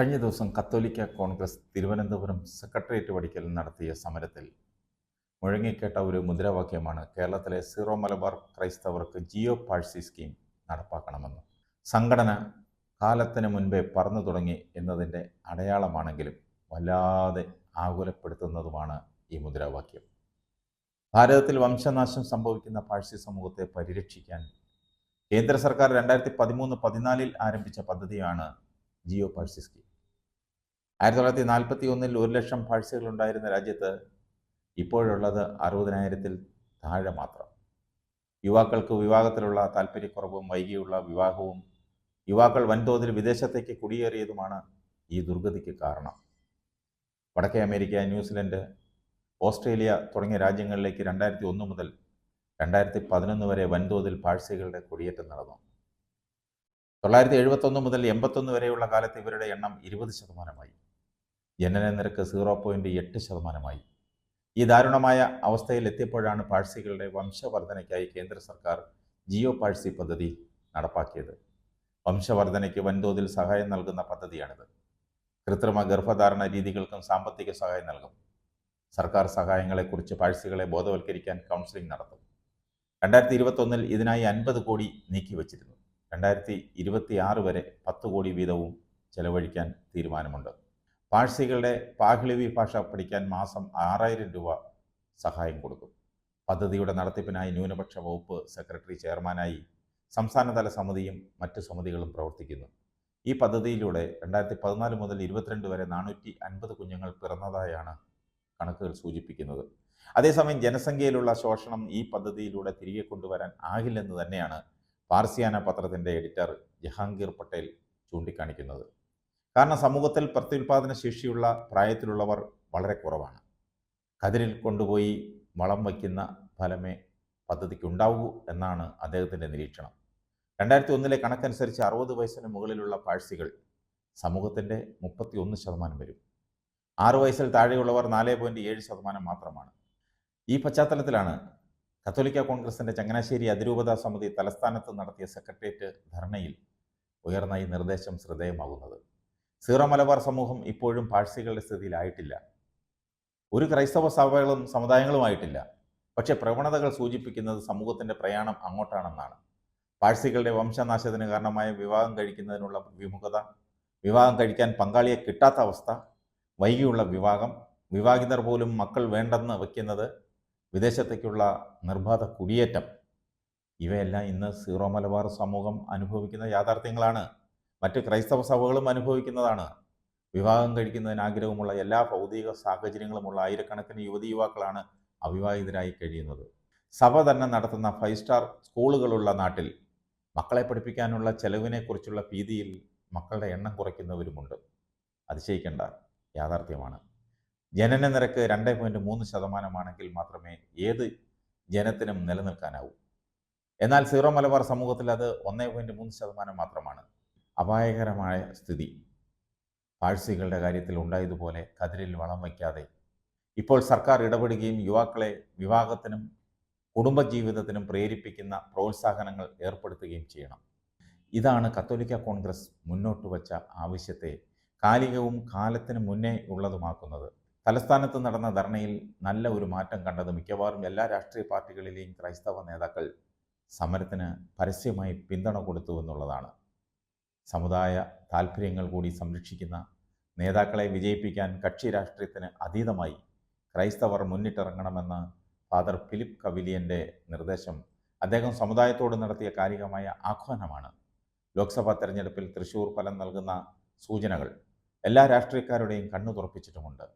കഴിഞ്ഞ ദിവസം കത്തോലിക്ക കോൺഗ്രസ് തിരുവനന്തപുരം സെക്രട്ടേറിയറ്റ് പടിക്കൽ നടത്തിയ സമരത്തിൽ മുഴങ്ങിക്കേട്ട ഒരു മുദ്രാവാക്യമാണ് കേരളത്തിലെ സീറോ മലബാർ ക്രൈസ്തവർക്ക് ജിയോ പാഴ്സി സ്കീം നടപ്പാക്കണമെന്ന്. സംഘടന കാലത്തിന് മുൻപേ പറന്നു തുടങ്ങി എന്നതിൻ്റെ അടയാളമാണെങ്കിലും വല്ലാതെ ആകുലപ്പെടുത്തുന്നതുമാണ് ഈ മുദ്രാവാക്യം. ഭാരതത്തിൽ വംശനാശം സംഭവിക്കുന്ന പാഴ്സി സമൂഹത്തെ പരിരക്ഷിക്കാൻ കേന്ദ്ര സർക്കാർ 2013-14 ആരംഭിച്ച പദ്ധതിയാണ് ജിയോ പാഴ്സി സ്കീം. 1941 1 ലക്ഷം പാഴ്സികളുണ്ടായിരുന്ന രാജ്യത്ത് ഇപ്പോഴുള്ളത് 60,000-ൽ താഴെ മാത്രം. യുവാക്കൾക്ക് വിവാഹത്തിലുള്ള താല്പര്യക്കുറവും വൈകിയുള്ള വിവാഹവും യുവാക്കൾ വൻതോതിൽ വിദേശത്തേക്ക് കുടിയേറിയതുമാണ് ഈ ദുർഗതിക്ക് കാരണം. വടക്കേ അമേരിക്ക, ന്യൂസിലൻഡ്, ഓസ്ട്രേലിയ തുടങ്ങിയ രാജ്യങ്ങളിലേക്ക് 2001 മുതൽ 2011 വരെ വൻതോതിൽ പാഴ്സികളുടെ കുടിയേറ്റം നടന്നു. 971 മുതൽ 81 വരെയുള്ള കാലത്ത് ഇവരുടെ എണ്ണം 20%. ജനന നിരക്ക് 0.8%. ഈ ദാരുണമായ അവസ്ഥയിൽ എത്തിയപ്പോഴാണ് പാഴ്സികളുടെ വംശവർധനയ്ക്കായി കേന്ദ്ര സർക്കാർ ജിയോ പാഴ്സി പദ്ധതി നടപ്പാക്കിയത്. വംശവർധനയ്ക്ക് വൻതോതിൽ സഹായം നൽകുന്ന പദ്ധതിയാണിത്. കൃത്രിമ ഗർഭധാരണ രീതികൾക്കും സാമ്പത്തിക സഹായം നൽകും. സർക്കാർ സഹായങ്ങളെക്കുറിച്ച് പാഴ്സികളെ ബോധവൽക്കരിക്കാൻ കൗൺസിലിംഗ് നടത്തും. 2021 ഇതിനായി 50 കോടി നീക്കിവച്ചിരുന്നു. 2026 വരെ 10 കോടി വീതവും ചെലവഴിക്കാൻ തീരുമാനമുണ്ട്. പാഴ്സികളുടെ പാഹ്ലവി ഭാഷ പഠിക്കാൻ മാസം 6,000 രൂപ സഹായം കൊടുക്കും. പദ്ധതിയുടെ നടത്തിപ്പിനായി ന്യൂനപക്ഷ വകുപ്പ് സെക്രട്ടറി ചെയർമാനായി സംസ്ഥാനതല സമിതിയും മറ്റ് സമിതികളും പ്രവർത്തിക്കുന്നു. ഈ പദ്ധതിയിലൂടെ 2014 മുതൽ 22 വരെ 450 കുഞ്ഞുങ്ങൾ പിറന്നതായാണ് കണക്കുകൾ സൂചിപ്പിക്കുന്നത്. അതേസമയം ജനസംഖ്യയിലുള്ള ശോഷണം ഈ പദ്ധതിയിലൂടെ തിരികെ കൊണ്ടുവരാൻ ആകില്ലെന്ന് തന്നെയാണ് പാർസിയാന പത്രത്തിൻ്റെ എഡിറ്റർ ജഹാംഗീർ പട്ടേൽ ചൂണ്ടിക്കാണിക്കുന്നത്. കാരണം സമൂഹത്തിൽ പ്രത്യുൽപാദന ശേഷിയുള്ള പ്രായത്തിലുള്ളവർ വളരെ കുറവാണ്. കതിരിൽ കൊണ്ടുപോയി വളം വയ്ക്കുന്ന ഫലമേ പദ്ധതിക്കുണ്ടാവൂ എന്നാണ് അദ്ദേഹത്തിൻ്റെ നിരീക്ഷണം. 2001 കണക്കനുസരിച്ച് 60 വയസ്സിന് മുകളിലുള്ള പാഴ്സികൾ സമൂഹത്തിൻ്റെ 31% വരും. 6 വയസ്സിൽ താഴെയുള്ളവർ 4.7% മാത്രമാണ്. ഈ പശ്ചാത്തലത്തിലാണ് കത്തോലിക്ക കോൺഗ്രസിൻ്റെ ചങ്ങനാശ്ശേരി അതിരൂപതാ സമിതി തലസ്ഥാനത്ത് നടത്തിയ സെക്രട്ടേറിയറ്റ് ധർണയിൽ ഉയർന്ന ഈ നിർദ്ദേശം ശ്രദ്ധേയമാകുന്നത്. സീറോ മലബാർ സമൂഹം ഇപ്പോഴും പാഴ്സികളുടെ സ്ഥിതിയിലായിട്ടില്ല. ഒരു ക്രൈസ്തവ സഭകളും സമുദായങ്ങളുമായിട്ടില്ല. പക്ഷേ പ്രവണതകൾ സൂചിപ്പിക്കുന്നത് സമൂഹത്തിൻ്റെ പ്രയാണം അങ്ങോട്ടാണെന്നാണ്. പാഴ്സികളുടെ വംശനാശത്തിന് കാരണമായ വിവാഹം കഴിക്കുന്നതിനുള്ള വിമുഖത, വിവാഹം കഴിക്കാൻ പങ്കാളിയെ കിട്ടാത്ത അവസ്ഥ, വൈകിയുള്ള വിവാഹം, വിവാഹിതർ പോലും മക്കൾ വേണ്ടെന്ന് വയ്ക്കുന്നത്, വിദേശത്തേക്കുള്ള നിർബാധ കുടിയേറ്റം, ഇവയെല്ലാം ഇന്ന് സീറോ മലബാർ സമൂഹം അനുഭവിക്കുന്ന യാഥാർത്ഥ്യങ്ങളാണ്. മറ്റ് ക്രൈസ്തവ സഭകളും അനുഭവിക്കുന്നതാണ്. വിവാഹം കഴിക്കുന്നതിന് ആഗ്രഹമുള്ള എല്ലാ ഭൗതിക സാഹചര്യങ്ങളുമുള്ള ആയിരക്കണക്കിന് യുവതി യുവാക്കളാണ് അവിവാഹിതരായി കഴിയുന്നത്. സഭ തന്നെ നടത്തുന്ന 5 സ്റ്റാർ സ്കൂളുകളുള്ള നാട്ടിൽ മക്കളെ പഠിപ്പിക്കാനുള്ള ചെലവിനെക്കുറിച്ചുള്ള ഭീതിയിൽ മക്കളുടെ എണ്ണം കുറയ്ക്കുന്നവരുമുണ്ട്. അതിശയിക്കേണ്ട യാഥാർത്ഥ്യമാണ്. ജനന നിരക്ക് 2.3% മാത്രമേ ഏത് ജനത്തിനും നിലനിൽക്കാനാവൂ. എന്നാൽ സീറോ മലബാർ സമൂഹത്തിൽ അത് 1.3% മാത്രമാണ്. അപായകരമായ സ്ഥിതി പാഴ്സികളുടെ കാര്യത്തിൽ ഉണ്ടായതുപോലെ കതിരിൽ വളം വയ്ക്കാതെ ഇപ്പോൾ സർക്കാർ ഇടപെടുകയും യുവാക്കളെ വിവാഹത്തിനും കുടുംബജീവിതത്തിനും പ്രേരിപ്പിക്കുന്ന പ്രോത്സാഹനങ്ങൾ ഏർപ്പെടുത്തുകയും ചെയ്യണം. ഇതാണ് കത്തോലിക്ക കോൺഗ്രസ് മുന്നോട്ട് വച്ച ആവശ്യത്തെ കാലികവും കാലത്തിന് മുന്നേ ഉള്ളതുമാക്കുന്നത്. തലസ്ഥാനത്ത് നടന്ന ധർണയിൽ നല്ല ഒരു മാറ്റം കണ്ടത് മിക്കവാറും എല്ലാ രാഷ്ട്രീയ പാർട്ടികളിലെയും ക്രൈസ്തവ നേതാക്കൾ സമരത്തിന് പരസ്യമായി പിന്തുണ കൊടുത്തു എന്നുള്ളതാണ്. സമുദായ താൽപ്പര്യങ്ങൾ കൂടി സംരക്ഷിക്കുന്ന നേതാക്കളെ വിജയിപ്പിക്കാൻ കക്ഷി രാഷ്ട്രീയത്തിന് അതീതമായി ക്രൈസ്തവർ മുന്നിട്ടിറങ്ങണമെന്ന് ഫാദർ ഫിലിപ്പ് കവിലിയൻ്റെ നിർദ്ദേശം അദ്ദേഹം സമുദായത്തോട് നടത്തിയ കാലികമായ ആഹ്വാനമാണ്. ലോക്സഭാ തെരഞ്ഞെടുപ്പിൽ തൃശ്ശൂർ ഫലം നൽകുന്ന സൂചനകൾ എല്ലാ രാഷ്ട്രീയക്കാരുടെയും കണ്ണു തുറപ്പിച്ചിട്ടുമുണ്ട്.